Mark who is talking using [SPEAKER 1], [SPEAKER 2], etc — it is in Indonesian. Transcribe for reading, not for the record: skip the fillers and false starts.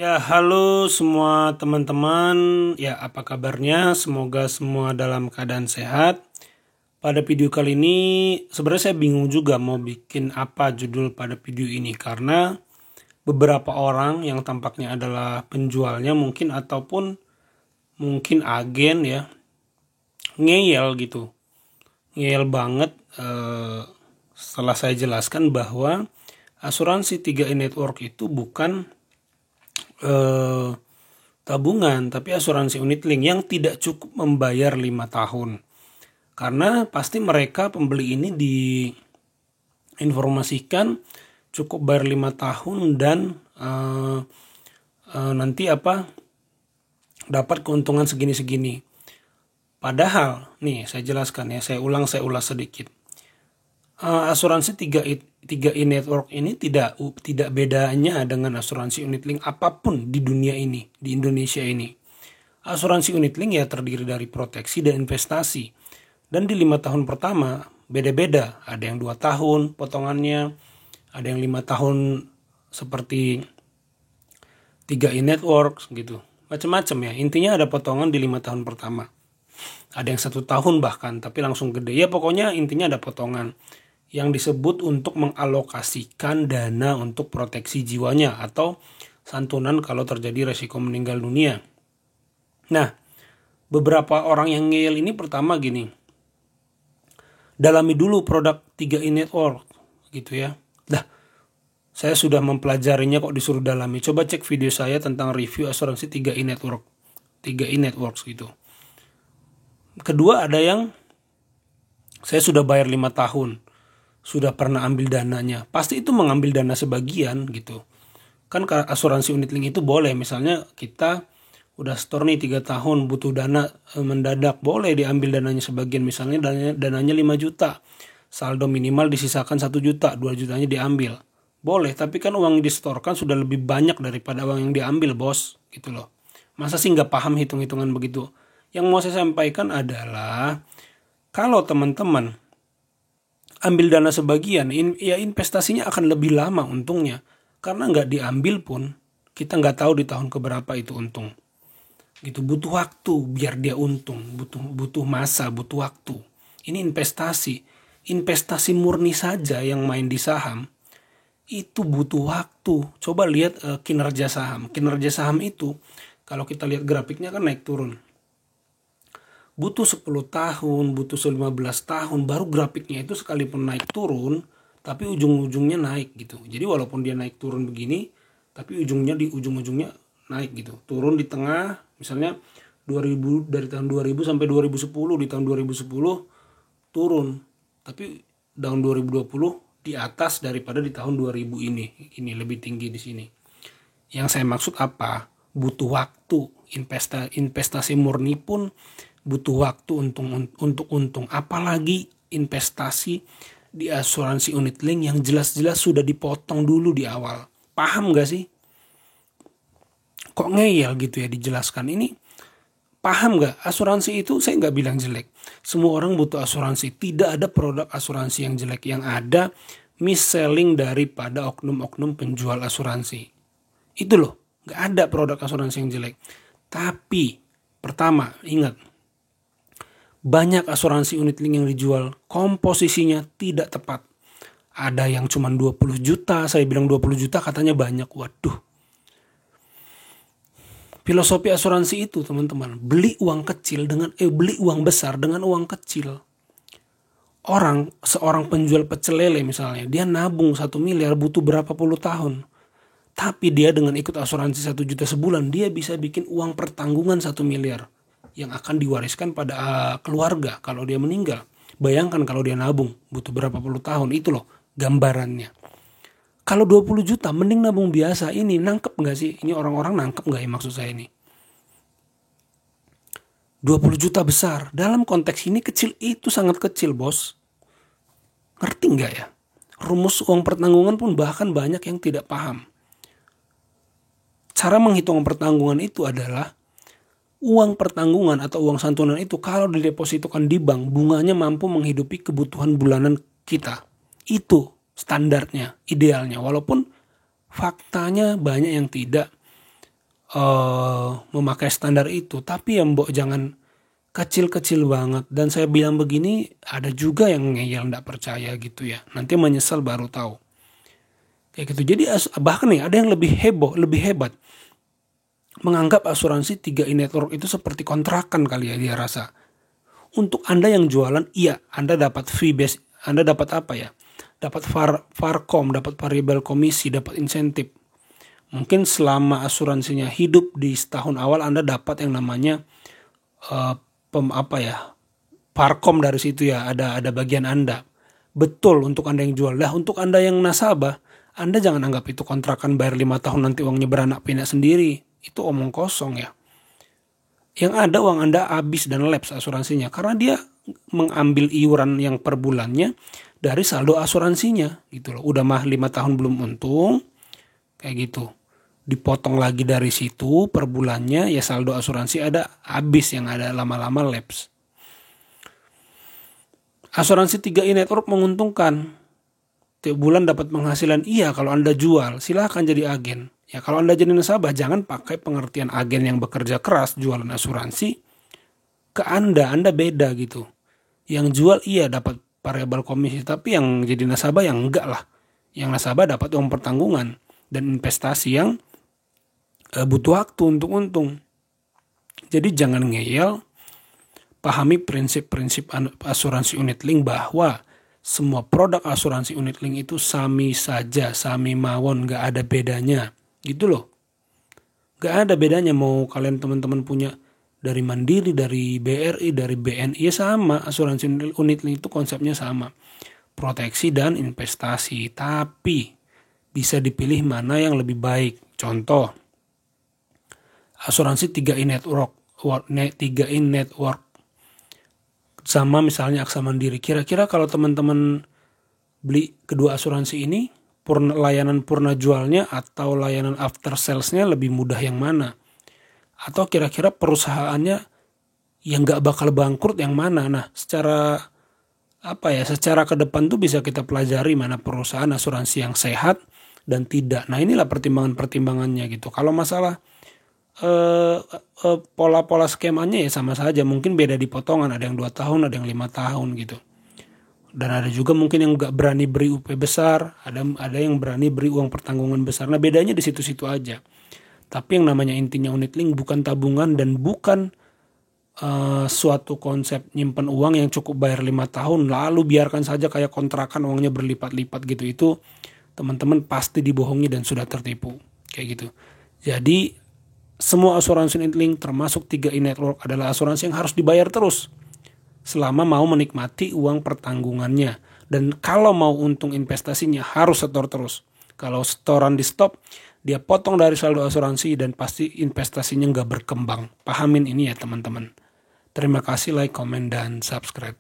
[SPEAKER 1] Ya, halo semua teman-teman. Ya, apa kabarnya? Semoga semua dalam keadaan sehat. Pada video kali ini sebenarnya saya bingung juga mau bikin apa judul pada video ini karena beberapa orang yang tampaknya adalah penjualnya mungkin ataupun mungkin agen ya ngeyel gitu. Ngeyel banget setelah saya jelaskan bahwa asuransi 3i Network itu bukan eh, tabungan tapi asuransi unit link yang tidak cukup membayar 5 tahun. Karena pasti mereka pembeli ini diinformasikan cukup bayar 5 tahun dan nanti dapat keuntungan segini-segini. Padahal nih saya jelaskan ya, saya ulas sedikit. Asuransi 3i Network ini tidak bedanya dengan asuransi unit link apapun di dunia ini, di Indonesia ini. Asuransi unit link ya terdiri dari proteksi dan investasi. Dan di 5 tahun pertama beda-beda. Ada yang 2 tahun potongannya, ada yang 5 tahun seperti 3i Network gitu. Macam-macam ya. Intinya ada potongan di 5 tahun pertama. Ada yang 1 tahun bahkan tapi langsung gede. Ya pokoknya intinya ada potongan yang disebut untuk mengalokasikan dana untuk proteksi jiwanya atau santunan kalau terjadi resiko meninggal dunia. Nah, beberapa orang yang ngeyel ini pertama gini, dalami dulu produk 3i Network gitu ya. Dah, saya sudah mempelajarinya kok disuruh dalami. Coba cek video saya tentang review asuransi 3i Network. 3i Networks gitu. Kedua ada yang saya sudah bayar 5 tahun. Sudah pernah ambil dananya. Pasti itu mengambil dana sebagian gitu. Kan asuransi unit link itu boleh. Misalnya kita udah store nih 3 tahun butuh dana mendadak. Boleh diambil dananya sebagian. Misalnya dananya 5 juta. Saldo minimal disisakan 1 juta. 2 jutanya diambil. Boleh. Tapi kan uang yang disetorkan sudah lebih banyak daripada uang yang diambil bos. Gitu loh. Masa sih nggak paham hitung-hitungan begitu. Yang mau saya sampaikan adalah kalau teman-teman ambil dana sebagian, ya investasinya akan lebih lama untungnya. Karena nggak diambil pun, kita nggak tahu di tahun keberapa itu untung. Gitu, butuh waktu biar dia untung, butuh masa, butuh waktu. Ini investasi murni saja yang main di saham, itu butuh waktu. Coba lihat kinerja saham itu, kalau kita lihat grafiknya kan naik turun. Butuh 10 tahun, butuh 15 tahun, baru grafiknya itu sekalipun naik turun, tapi ujung-ujungnya naik gitu. Jadi walaupun dia naik turun begini, tapi ujung-ujungnya naik gitu. Turun di tengah, misalnya 2000 dari tahun 2000 sampai 2010, di tahun 2010 turun. Tapi tahun 2020 di atas daripada di tahun 2000 ini. Ini lebih tinggi di sini. Yang saya maksud apa? Butuh waktu. Investasi murni pun butuh waktu untuk untung. Apalagi investasi di asuransi unit link yang jelas-jelas sudah dipotong dulu di awal. Paham gak sih? Kok ngeyel gitu ya dijelaskan ini? Paham gak? Asuransi itu saya gak bilang jelek. Semua orang butuh asuransi. Tidak ada produk asuransi yang jelek. Yang ada mis-selling daripada oknum-oknum penjual asuransi. Itu loh. Gak ada produk asuransi yang jelek. Tapi pertama ingat, banyak asuransi unit link yang dijual komposisinya tidak tepat. Ada yang cuma 20 juta, saya bilang 20 juta katanya banyak. Waduh. Filosofi asuransi itu teman-teman, beli uang besar dengan uang kecil. Seorang penjual pecel lele misalnya, dia nabung 1 miliar butuh berapa puluh tahun. Tapi dia dengan ikut asuransi 1 juta sebulan, dia bisa bikin uang pertanggungan 1 miliar. Yang akan diwariskan pada keluarga kalau dia meninggal. Bayangkan kalau dia nabung butuh berapa puluh tahun, itu loh gambarannya. Kalau 20 juta mending nabung biasa. Ini nangkep gak sih? Ini orang-orang nangkep gak ya maksud saya ini? 20 juta besar. Dalam konteks ini kecil, itu sangat kecil bos. Ngerti gak ya? Rumus uang pertanggungan pun bahkan banyak yang tidak paham. Cara menghitung pertanggungan itu adalah uang pertanggungan atau uang santunan itu kalau didepositokan di bank, bunganya mampu menghidupi kebutuhan bulanan kita. Itu standarnya, idealnya. Walaupun faktanya banyak yang tidak. memakai standar itu, tapi ya mbok jangan kecil-kecil banget. Dan saya bilang begini, ada juga yang ngeyel nggak percaya gitu ya, nanti menyesal baru tahu kayak gitu. Jadi bahkan nih ada yang lebih heboh, lebih hebat, menganggap asuransi 3i Network itu seperti kontrakan kali ya dia rasa. Untuk Anda yang jualan, iya Anda dapat fee base, Anda dapat apa ya, dapat farcom, dapat variabel komisi, dapat insentif. Mungkin selama asuransinya hidup di setahun awal Anda dapat yang namanya farcom dari situ ya, ada bagian Anda. Betul untuk Anda yang jual. Lah untuk Anda yang nasabah, Anda jangan anggap itu kontrakan bayar 5 tahun nanti uangnya beranak pinak sendiri. Itu omong kosong ya. Yang ada uang Anda habis dan lapse asuransinya karena dia mengambil iuran yang per bulannya dari saldo asuransinya gitu loh. Udah mah 5 tahun belum untung kayak gitu. Dipotong lagi dari situ per bulannya, ya saldo asuransi ada habis, yang ada lama-lama lapse. Asuransi 3i Network menguntungkan, tiap bulan dapat penghasilan. Iya kalau Anda jual, silahkan jadi agen. Ya kalau Anda jadi nasabah, jangan pakai pengertian agen yang bekerja keras jualan asuransi. Ke Anda beda gitu. Yang jual iya dapat variabel komisi, tapi yang jadi nasabah yang enggak lah. Yang nasabah dapat uang pertanggungan dan investasi yang butuh waktu untuk untung. Jadi jangan ngeyel, pahami prinsip-prinsip asuransi unit link bahwa semua produk asuransi unit link itu sami saja, sami mawon, gak ada bedanya. Gitu loh. Gak ada bedanya mau kalian teman-teman punya dari Mandiri, dari BRI, dari BNI, ya sama. Asuransi unit link itu konsepnya sama. Proteksi dan investasi. Tapi bisa dipilih mana yang lebih baik. Contoh, asuransi 3i Network sama misalnya Aksa Mandiri. Kira-kira kalau teman-teman beli kedua asuransi ini, layanan purna jualnya atau layanan after salesnya lebih mudah yang mana? Atau kira-kira perusahaannya yang gak bakal bangkrut yang mana? Nah, secara ke depan tuh bisa kita pelajari mana perusahaan asuransi yang sehat dan tidak. Nah, inilah pertimbangannya gitu. Kalau masalah pola-pola skemanya ya sama saja, mungkin beda di potongan, ada yang 2 tahun, ada yang 5 tahun gitu. Dan ada juga mungkin yang gak berani beri UP besar, ada yang berani beri uang pertanggungan besar. Nah bedanya di situ-situ aja. Tapi yang namanya intinya unit link bukan tabungan dan bukan suatu konsep nyimpen uang yang cukup bayar 5 tahun lalu biarkan saja kayak kontrakan uangnya berlipat-lipat gitu. Itu teman-teman pasti dibohongi dan sudah tertipu kayak gitu. Jadi semua asuransi unit link termasuk 3i Network adalah asuransi yang harus dibayar terus selama mau menikmati uang pertanggungannya. Dan kalau mau untung investasinya harus setor terus. Kalau setoran di stop, dia potong dari saldo asuransi dan pasti investasinya nggak berkembang. Pahamin ini ya teman-teman. Terima kasih, like, komen, dan subscribe.